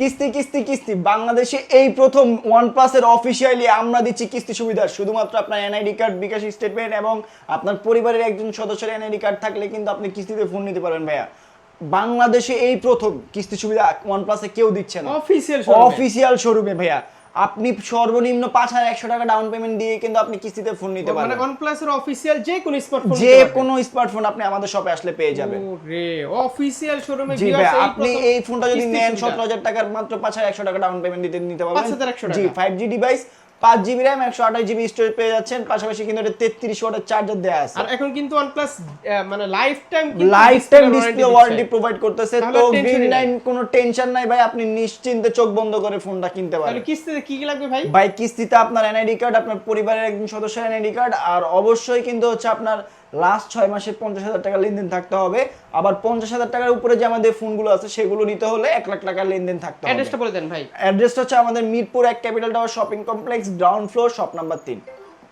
কিস্তি কিস্তি কিস্তি বাংলাদেশে এই প্রথম OnePlus এর অফিসিয়ালি আমরা দিচ্ছি কিস্তি সুবিধা। শুধুমাত্র আপনার এনআইডি কার্ড, বিকাশ স্টেটমেন্ট এবং আপনার পরিবারের একজন সদস্যের এনআইডি কার্ড থাকলে কিন্তু আপনি কিস্তিতে ফোন নিতে পারবেন ভাইয়া। বাংলাদেশে এই প্রথম কিস্তি সুবিধা OnePlus এ কেউ দিচ্ছে না অফিসিয়াল শোরুমে ভাইয়া। আপনি সর্বনিম্ন ৫,১০০ টাকা ডাউন পেমেন্ট দিয়ে কিন্তু আপনি কিস্তিতে ফোন নিতে পারবেন। মানে OnePlus এর অফিসিয়াল যে কোনো স্মার্টফোন আপনি আমাদের শপে আসলে পেয়ে যাবেন। ওরে অফিসিয়াল শোরুমে জি ভাই, আপনি এই ফোনটা যদি নেন ১৭,০০০ টাকার মাত্র ৫,১০০ টাকা ডাউন পেমেন্ট নিতে পারবেন। ৫,১০০ টাকা। জি 5G device, 5GB RAM, 128GB storage পেয়ে যাচ্ছেন। পাশাপাশি কিন্তু এটা 33 ওয়াটের চার্জার দেয়া আছে। আর এখন কিন্তু OnePlus মানে life time display warranty provide করতেছে। তো গ্রিন লাইন কোনো টেনশন নাই ভাই, আপনি নিশ্চিন্তে চোখ বন্ধ করে ফোনটা কিনতে পারেন। তাহলে কিস্তিতে কি কি লাগবে ভাই? ভাই কিস্তিতে আপনার এনআইডি কার্ড, আপনার পরিবারের একজন সদস্যের এনআইডি কার্ড, আর অবশ্যই কিন্তু হচ্ছে আপনার লাস্ট 6 মাসে 50,000 টাকা লেনদেন থাকতে হবে। আবার 50,000 টাকার উপরে যে আমাদের ফোনগুলো আছে সেগুলো নিতে হলে 1 লাখ টাকার লেনদেন থাকতে হবে। অ্যাড্রেসটা বলে দেন ভাই। অ্যাড্রেসটা হচ্ছে আমাদের Mirpur 1 capital tower shopping complex, ground floor, shop number 3।